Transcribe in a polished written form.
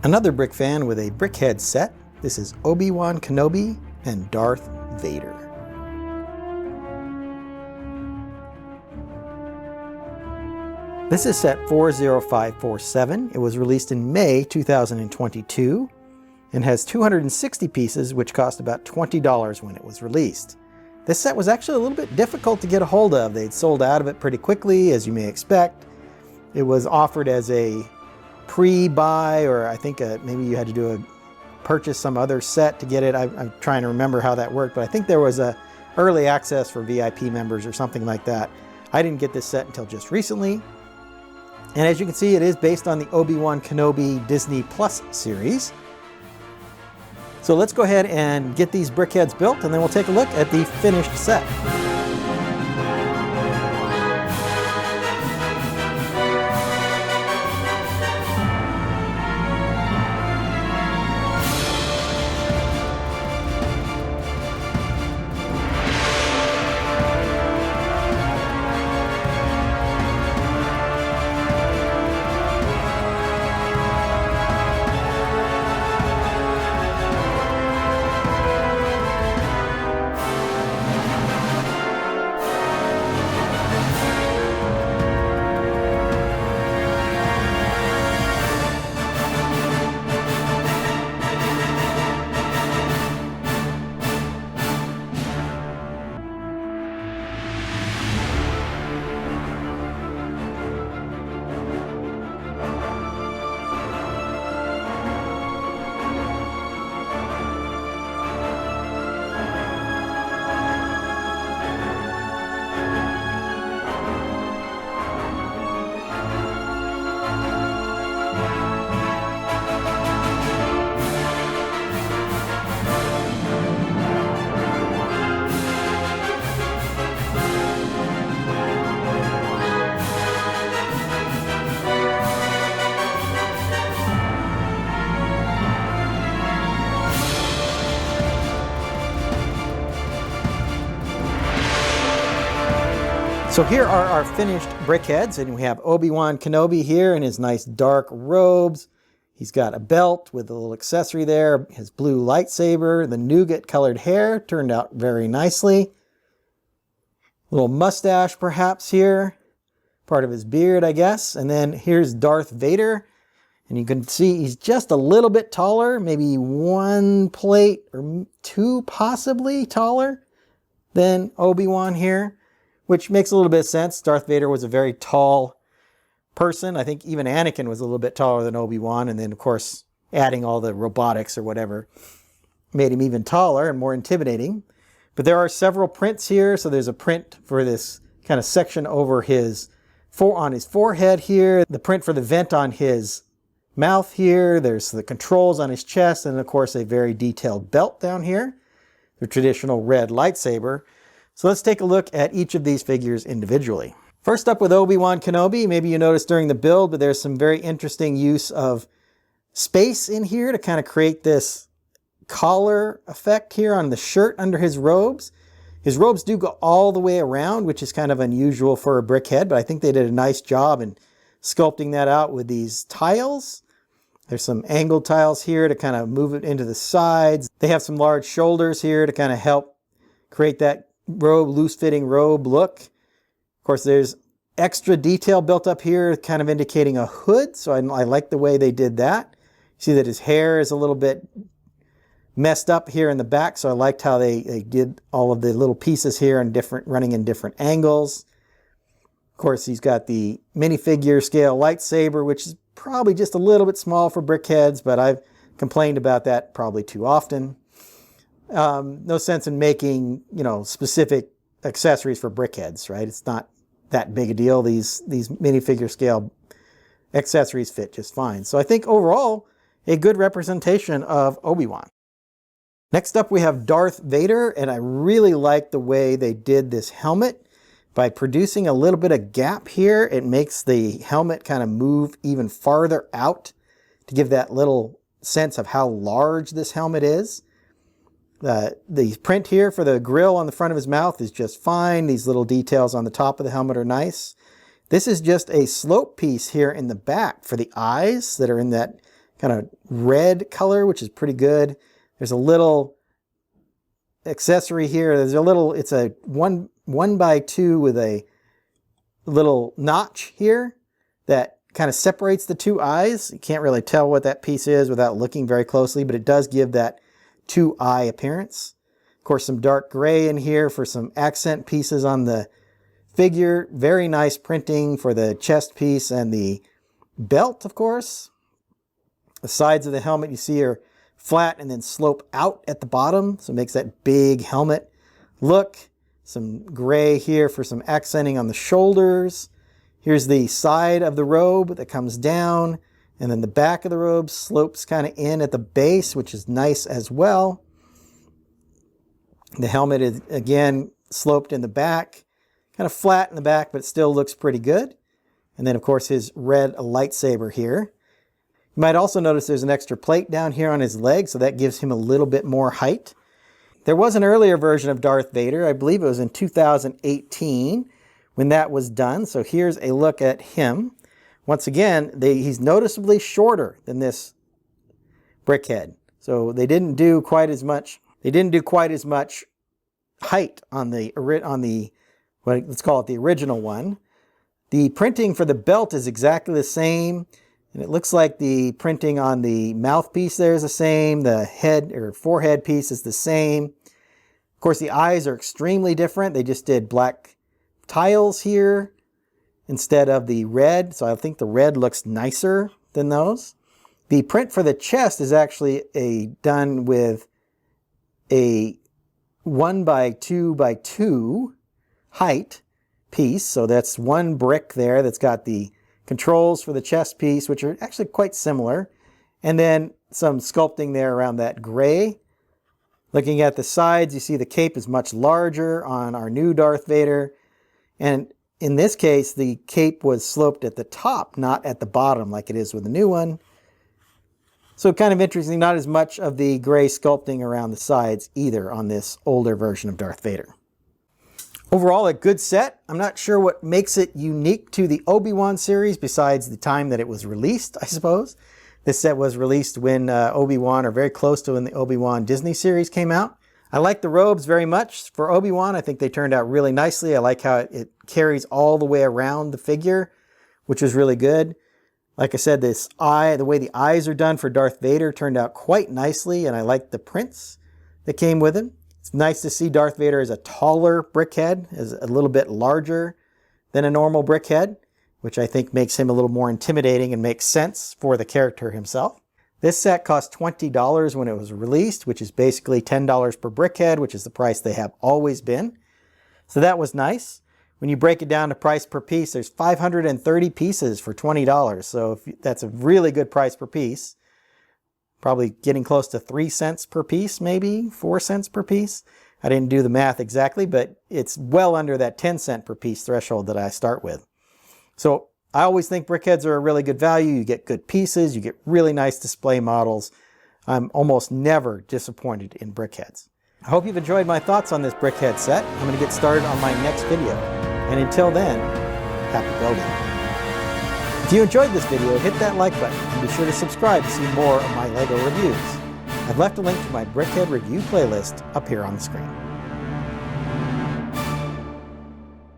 Another Brick fan with a BrickHeadz set. This is Obi-Wan Kenobi and Darth Vader. This is set 40547. It was released in May 2022 and has 260 pieces, which cost about $20 when it was released. This set was actually a little bit difficult to get a hold of. They'd sold out of it pretty quickly, as you may expect. It was offered as a pre-buy, or I think maybe you had to purchase some other set to get it. I'm trying to remember how that worked, but I think there was a early access for VIP members or something like that. I didn't get this set until just recently. And as you can see, it is based on the Obi-Wan Kenobi Disney Plus series. So let's go ahead and get these BrickHeadz built, and then we'll take a look at the finished set. So here are our finished BrickHeadz, and we have Obi-Wan Kenobi here in his nice dark robes. He's got a belt with a little accessory there, his blue lightsaber, the nougat colored hair turned out very nicely. Little mustache perhaps here, part of his beard I guess. And then here's Darth Vader, and you can see he's just a little bit taller, maybe one plate or two possibly taller than Obi-Wan here, which makes a little bit of sense. Darth Vader was a very tall person. I think even Anakin was a little bit taller than Obi-Wan, and then of course adding all the robotics or whatever made him even taller and more intimidating. But there are several prints here. So there's a print for this kind of section over on his forehead here, the print for the vent on his mouth here, there's the controls on his chest, and of course a very detailed belt down here, the traditional red lightsaber. So let's take a look at each of these figures individually. First up with Obi-Wan Kenobi, maybe you noticed during the build, but there's some very interesting use of space in here to kind of create this collar effect here on the shirt under his robes. His robes do go all the way around, which is kind of unusual for a BrickHead, but I think they did a nice job in sculpting that out with these tiles. There's some angled tiles here to kind of move it into the sides. They have some large shoulders here to kind of help create that robe, loose-fitting robe look. Of course, there's extra detail built up here, kind of indicating a hood, so I like the way they did that. See that his hair is a little bit messed up here in the back, so I liked how they did all of the little pieces here and running in different angles. Of course, he's got the minifigure scale lightsaber, which is probably just a little bit small for BrickHeadz, but I've complained about that probably too often. No sense in making, specific accessories for BrickHeadz, right? It's not that big a deal. These minifigure scale accessories fit just fine. So I think overall, a good representation of Obi-Wan. Next up, we have Darth Vader, and I really like the way they did this helmet. By producing a little bit of gap here, it makes the helmet kind of move even farther out to give that little sense of how large this helmet is. The print here for the grill on the front of his mouth is just fine. These little details on the top of the helmet are nice. This is just a slope piece here in the back for the eyes that are in that kind kind of red color, which is pretty good. There's a little accessory here. There's a little, it's a 1x2 with a little notch here that kind of separates the two eyes. You can't really tell what that piece is without looking very closely, but it does give that two-eye appearance. Of course, some dark gray in here for some accent pieces on the figure. Very nice printing for the chest piece and the belt, of course. The sides of the helmet you see are flat and then slope out at the bottom, so it makes that big helmet look. Some gray here for some accenting on the shoulders. Here's the side of the robe that comes down, and then the back of the robe slopes kind of in at the base, which is nice as well. The helmet is, again, sloped in the back, kind of flat in the back, but it still looks pretty good. And then, of course, his red lightsaber here. You might also notice there's an extra plate down here on his leg, so that gives him a little bit more height. There was an earlier version of Darth Vader. I believe it was in 2018 when that was done. So here's a look at him. Once again, he's noticeably shorter than this BrickHead. So they didn't do quite as much. They didn't do quite as much height on the let's call it the original one. The printing for the belt is exactly the same. And it looks like the printing on the mouthpiece there is the same. The head or forehead piece is the same. Of course, the eyes are extremely different. They just did black tiles here instead of the red. So I think the red looks nicer than those. The print for the chest is actually done with a 1x2x2 height piece. So that's one brick there that's got the controls for the chest piece, which are actually quite similar. And then some sculpting there around that gray. Looking at the sides, you see the cape is much larger on our new Darth Vader. And in this case, the cape was sloped at the top, not at the bottom like it is with the new one. So kind of interesting, not as much of the gray sculpting around the sides either on this older version of Darth Vader. Overall, a good set. I'm not sure what makes it unique to the Obi-Wan series besides the time that it was released, I suppose. This set was released when Obi-Wan, or very close to when the Obi-Wan Disney series came out. I like the robes very much for Obi-Wan. I think they turned out really nicely. I like how it carries all the way around the figure, which was really good. Like I said, the way the eyes are done for Darth Vader turned out quite nicely, and I like the prints that came with him. It's nice to see Darth Vader as a taller BrickHead, as a little bit larger than a normal BrickHead, which I think makes him a little more intimidating and makes sense for the character himself. This set cost $20 when it was released, which is basically $10 per BrickHead, which is the price they have always been. So that was nice. When you break it down to price per piece, there's 530 pieces for $20. So that's a really good price per piece. Probably getting close to 3 cents per piece, maybe 4 cents per piece. I didn't do the math exactly, but it's well under that 10 cent per piece threshold that I start with. So I always think BrickHeads are a really good value. You get good pieces, you get really nice display models. I'm almost never disappointed in BrickHeads. I hope you've enjoyed my thoughts on this BrickHead set. I'm going to get started on my next video. And until then, happy building. If you enjoyed this video, hit that like button and be sure to subscribe to see more of my LEGO reviews. I've left a link to my BrickHead review playlist up here on the screen.